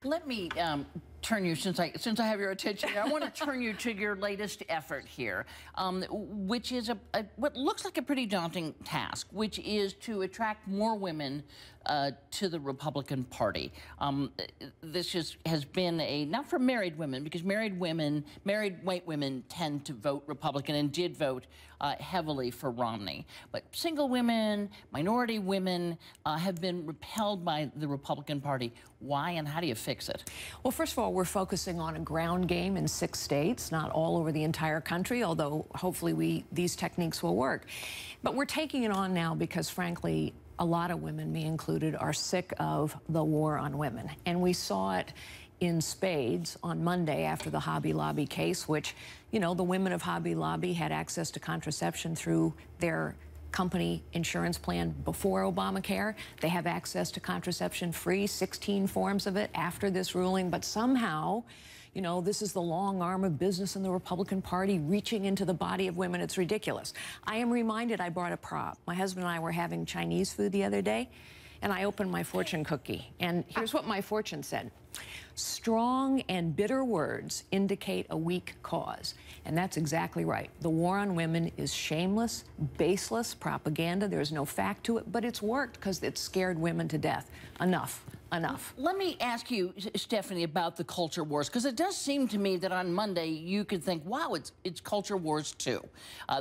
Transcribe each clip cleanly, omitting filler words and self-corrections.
Let me turn you, since I have your attention, I want to turn you to your latest effort here, which is what looks like a pretty daunting task, which is to attract more women to the Republican Party. This has been not for married women, because married white women tend to vote Republican and did vote heavily for Romney. But single women, minority women have been repelled by the Republican Party. Why, and how do you fix it? Well, first of all, we're focusing on a ground game in 6 states, not all over the entire country, although hopefully these techniques will work. But we're taking it on now because, frankly, a lot of women, me included, are sick of the war on women. And we saw it in spades on Monday after the Hobby Lobby case, which, you know, the women of Hobby Lobby had access to contraception through their company insurance plan before Obamacare. They have access to contraception free, 16 forms of it after this ruling. But somehow, you know, this is the long arm of business in the Republican Party reaching into the body of women. It's ridiculous. I am reminded I brought a prop. My husband and I were having Chinese food the other day, and I opened my fortune cookie. And here's what my fortune said. Strong and bitter words indicate a weak cause. And that's exactly right. The war on women is shameless, baseless propaganda. There's no fact to it, but it's worked because it scared women to death. Enough. Enough. Let me ask you, Stephanie, about the culture wars, because it does seem to me that on Monday you could think, wow, it's culture wars too.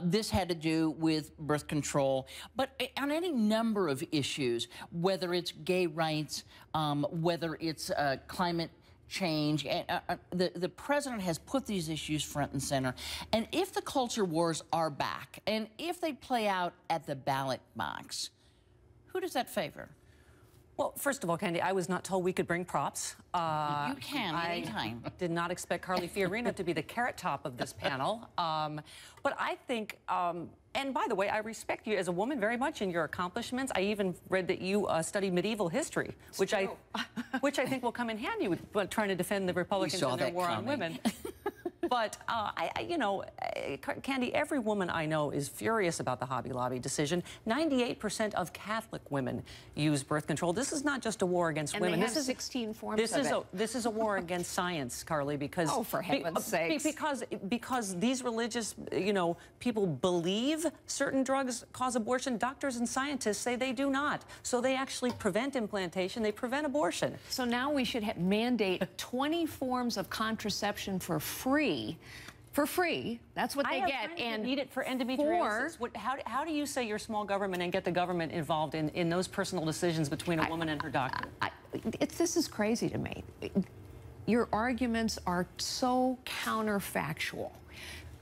This had to do with birth control, but on any number of issues, whether it's gay rights, whether it's climate change, and the president has put these issues front and center. And if the culture wars are back, and if they play out at the ballot box, who does that favor? Well, first of all, Candy, I was not told we could bring props. You can anytime. I did not expect Carly Fiorina to be the carrot top of this panel. But I think, and by the way, I respect you as a woman very much in your accomplishments. I even read that you studied medieval history, which I think will come in handy with trying to defend the Republicans and their war on women. But, you know, Candy, every woman I know is furious about the Hobby Lobby decision. 98% of Catholic women use birth control. This is not just a war against women. And they have 16 forms of it. This is a war against science, Carly, because... Oh, for heaven's sakes. Because these religious, you know, people believe certain drugs cause abortion. Doctors and scientists say they do not. So they actually prevent implantation. They prevent abortion. So now we should mandate 20 forms of contraception for free. For free, that's what they get, and need it for endometriosis. How do you say you're small government and get the government involved in those personal decisions between a woman and her doctor? This is crazy to me. Your arguments are so counterfactual.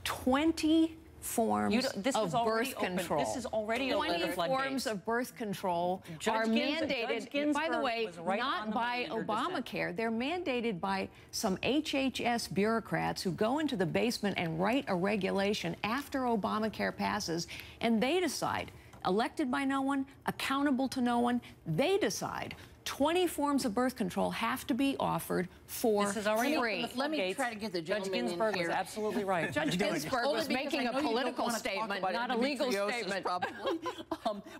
20 forms of birth control. This is already open. 20 forms of birth control are mandated, by the way, not by Obamacare. They're mandated by some HHS bureaucrats who go into the basement and write a regulation after Obamacare passes, and they decide, elected by no one, accountable to no one, they decide 20 forms of birth control have to be offered for free. Let me try to get the gentleman Judge Ginsburg in here. was absolutely right. Judge Ginsburg was making a political statement, not a legal statement. Probably.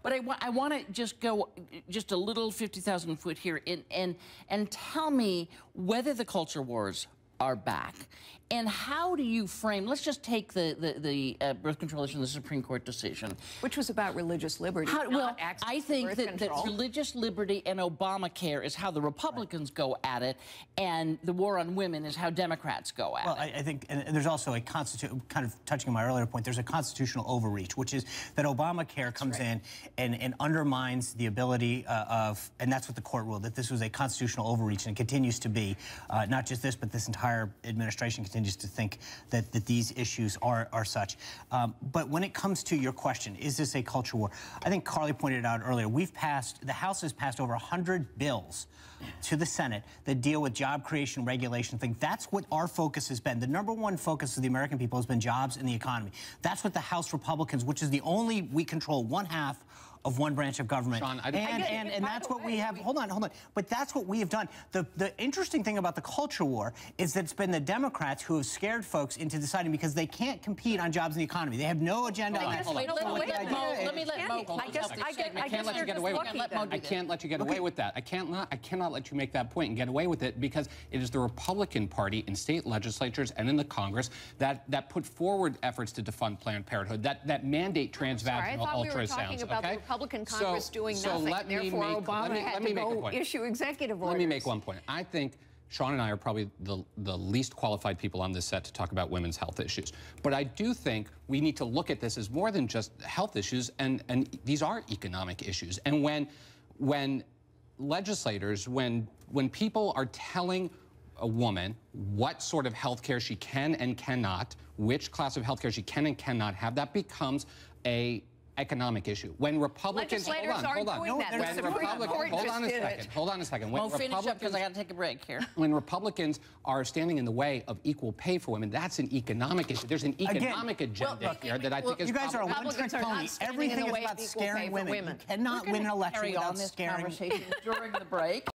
But I want to just go just a little 50,000 foot here and tell me whether the culture wars are back. And how do you frame, let's just take the birth control issue in the Supreme Court decision. Which was about religious liberty, well, I think that religious liberty and Obamacare is how the Republicans go at it, and the war on women is how Democrats go at it. Well, I think, and there's also a kind of touching on my earlier point, there's a constitutional overreach, which is that Obamacare comes in and undermines the ability of, and that's what the court ruled, that this was a constitutional overreach, and it continues to be, not just this, but this entire administration continues to think that these issues are such. But when it comes to your question, is this a culture war? I think Carly pointed it out earlier. The House has passed over 100 bills to the Senate that deal with job creation, regulation, things. That's what our focus has been. The #1 focus of the American people has been jobs and the economy. That's what the House Republicans, which is we control 1/2 of one branch of government. Sean, and that's what we have. Hold on. But that's what we have done. The interesting thing about the culture war is that it's been the Democrats who have scared folks into deciding because they can't compete on jobs in the economy. They have no agenda on it. Let me let Mo. I can't let you get away with that. I can't let you get away with that. I cannot let you make that point and get away with it because it is the Republican Party in state legislatures and in the Congress that put forward efforts to defund Planned Parenthood, that mandate transvaginal ultrasounds. I thought we were talking about the Republican Congress doing nothing. Therefore, Obama had to go issue executive orders. Let me make one point. I think Sean and I are probably the least qualified people on this set to talk about women's health issues. But I do think we need to look at this as more than just health issues, and these are economic issues. And when legislators, when people are telling a woman what sort of health care she can and cannot, which class of health care she can and cannot have, that becomes a economic issue. When Republicans, hold on. Hold on a second. Well, finish up because I got to take a break here. When Republicans are standing in the way of equal pay for women, that's an economic issue. There's an economic agenda here that I think is. You guys are a one-trick pony. Everything is about scaring women. You cannot win an election without scaring. We're going to carry on this conversation during the break.